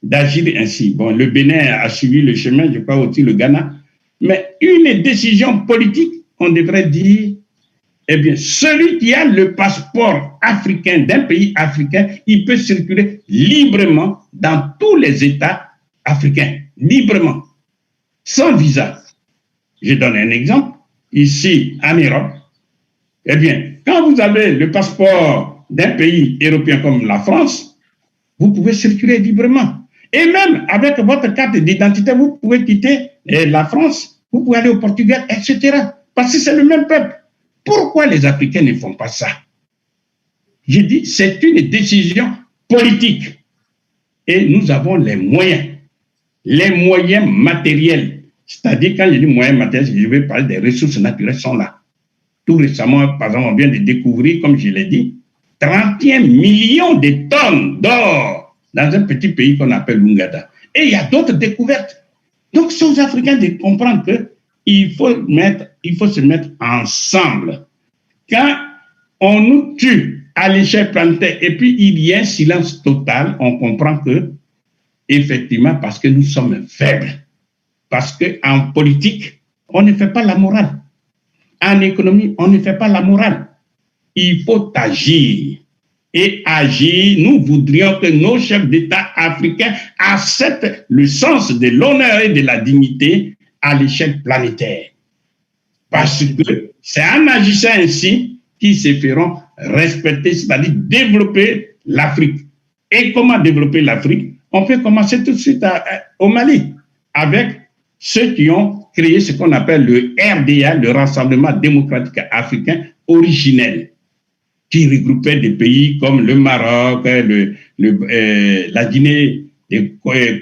d'agir ainsi. Bon, le Bénin a suivi le chemin, je crois aussi le Ghana, mais une décision politique, on devrait dire, eh bien, celui qui a le passeport africain d'un pays africain, il peut circuler librement dans tous les États africains, librement, sans visa. Je donne un exemple. Ici, en Europe, eh bien, quand vous avez le passeport d'un pays européen comme la France, vous pouvez circuler librement. Et même avec votre carte d'identité, vous pouvez quitter la France, vous pouvez aller au Portugal, etc. Parce que c'est le même peuple. Pourquoi les Africains ne font pas ça? Je dis, c'est une décision politique. Et nous avons les moyens matériels. C'est-à-dire, quand je dis moyens matériels, je vais parler des ressources naturelles sont là. Tout récemment, par exemple, on vient de découvrir, comme je l'ai dit, 31 millions de tonnes d'or dans un petit pays qu'on appelle l'Ouganda. Et il y a d'autres découvertes. Donc, c'est aux Africains de comprendre qu'il faut se mettre ensemble. Quand on nous tue à l'échelle planétaire et puis il y a un silence total, on comprend que, effectivement, parce que nous sommes faibles. Parce qu'en politique, on ne fait pas la morale. En économie, on ne fait pas la morale. Il faut agir. Et agir, nous voudrions que nos chefs d'État africains acceptent le sens de l'honneur et de la dignité à l'échelle planétaire. Parce que c'est en agissant ainsi qu'ils se feront respecter, c'est-à-dire développer l'Afrique. Et comment développer l'Afrique? On peut commencer tout de suite au Mali, avec ceux qui ont créé ce qu'on appelle le RDA, le Rassemblement démocratique africain originel, qui regroupait des pays comme le Maroc, la Guinée,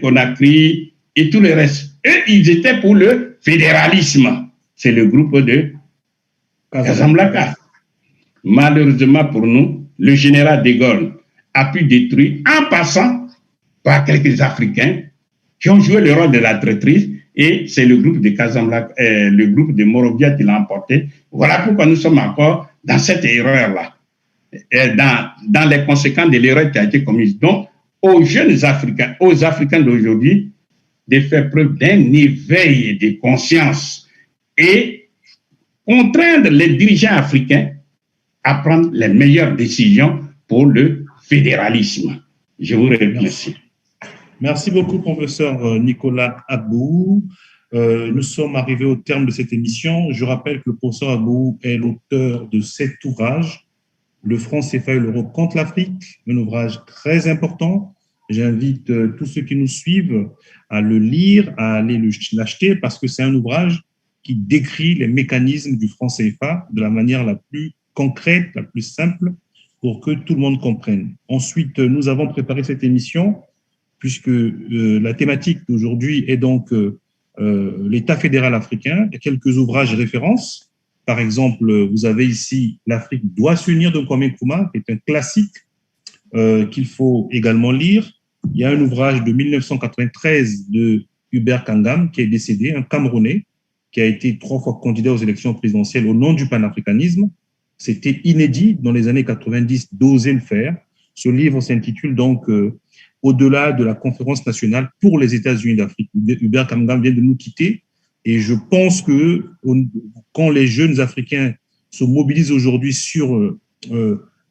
Conakry et tout le reste. Eux, ils étaient pour le fédéralisme. C'est le groupe de Casablanca. Malheureusement pour nous, le général de Gaulle a pu détruire en passant par quelques Africains qui ont joué le rôle de la traîtrise. Et c'est le groupe de Casablanca, le groupe de Morovia qui l'a emporté. Voilà pourquoi nous sommes encore dans cette erreur-là. dans les conséquences de l'erreur qui a été commise. Donc, aux jeunes Africains, aux Africains d'aujourd'hui, de faire preuve d'un éveil de conscience et contraindre les dirigeants africains à prendre les meilleures décisions pour le fédéralisme. Je vous remercie. Merci beaucoup, professeur Nicolas Abou. Nous sommes arrivés au terme de cette émission. Je rappelle que le professeur Abou est l'auteur de 7 ouvrages, Le franc CFA et l'euro contre l'Afrique, un ouvrage très important. J'invite tous ceux qui nous suivent à le lire, à aller l'acheter, parce que c'est un ouvrage qui décrit les mécanismes du franc CFA de la manière la plus concrète, la plus simple, pour que tout le monde comprenne. Ensuite, nous avons préparé cette émission, puisque la thématique d'aujourd'hui est donc l'État fédéral africain. Il y a quelques ouvrages références. Par exemple, vous avez ici « L'Afrique doit s'unir » de Kwame Nkrumah, qui est un classique qu'il faut également lire. Il y a un ouvrage de 1993 de Hubert Kangam, qui est décédé, un Camerounais, qui a été 3 fois candidat aux élections présidentielles au nom du panafricanisme. C'était inédit dans les années 90 d'oser le faire. Ce livre s'intitule donc Au-delà de la conférence nationale pour les États-Unis d'Afrique. Hubert Kangam vient de nous quitter et je pense que quand les jeunes Africains se mobilisent aujourd'hui sur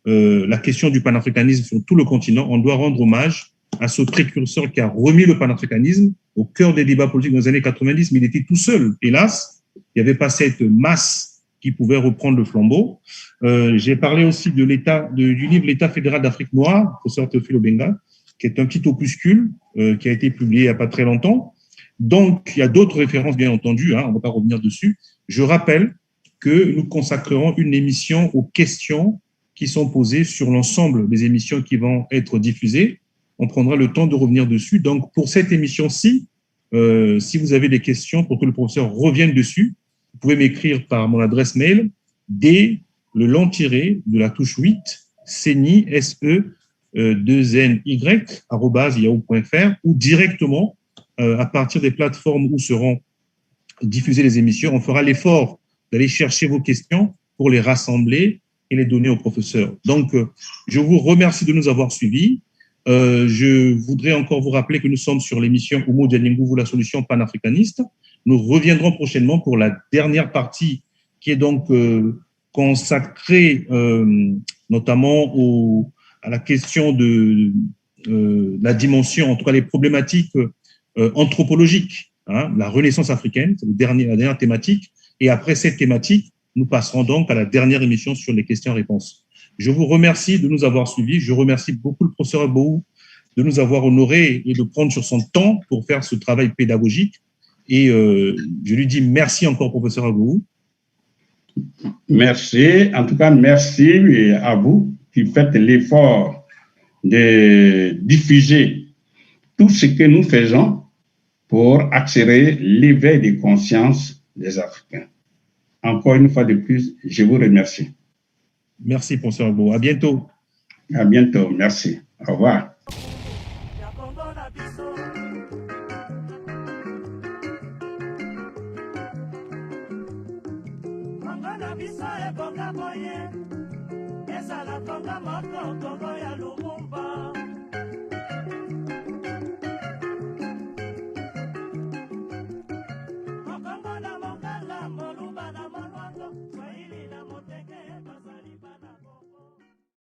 la question du panafricanisme sur tout le continent, on doit rendre hommage à ce précurseur qui a remis le panafricanisme au cœur des débats politiques dans les années 90, mais il était tout seul. Hélas, il n'y avait pas cette masse qui pouvait reprendre le flambeau. J'ai parlé aussi de du livre « L'État fédéral d'Afrique noire », professeur Théophile Obenga, qui est un petit opuscule qui a été publié il n'y a pas très longtemps. Donc, il y a d'autres références, bien entendu, on ne va pas revenir dessus. Je rappelle que nous consacrerons une émission aux questions qui sont posées sur l'ensemble des émissions qui vont être diffusées. On prendra le temps de revenir dessus. Donc, pour cette émission-ci, si vous avez des questions pour que le professeur revienne dessus, vous pouvez m'écrire par mon adresse mail, le long tiré de la touche 8, seny, SE2NY, @yahoo.fr, ou directement à partir des plateformes où seront diffusées les émissions. On fera l'effort d'aller chercher vos questions pour les rassembler et les donner au professeur. Donc, je vous remercie de nous avoir suivis. Je voudrais encore vous rappeler que nous sommes sur l'émission Oumou Dianingouvou, la solution panafricaniste. Nous reviendrons prochainement pour la dernière partie qui est donc consacrée notamment à la question de la dimension, en tout cas les problématiques anthropologiques, la Renaissance africaine, c'est la dernière thématique. Et après cette thématique, nous passerons donc à la dernière émission sur les questions-réponses. Je vous remercie de nous avoir suivis. Je remercie beaucoup le professeur Abou de nous avoir honorés et de prendre sur son temps pour faire ce travail pédagogique. Et je lui dis merci encore, professeur Abou. Merci. En tout cas, merci à vous qui faites l'effort de diffuser tout ce que nous faisons pour accélérer l'éveil des consciences des Africains. Encore une fois de plus, je vous remercie. Merci, professeur Abou. À bientôt. À bientôt. Merci. Au revoir.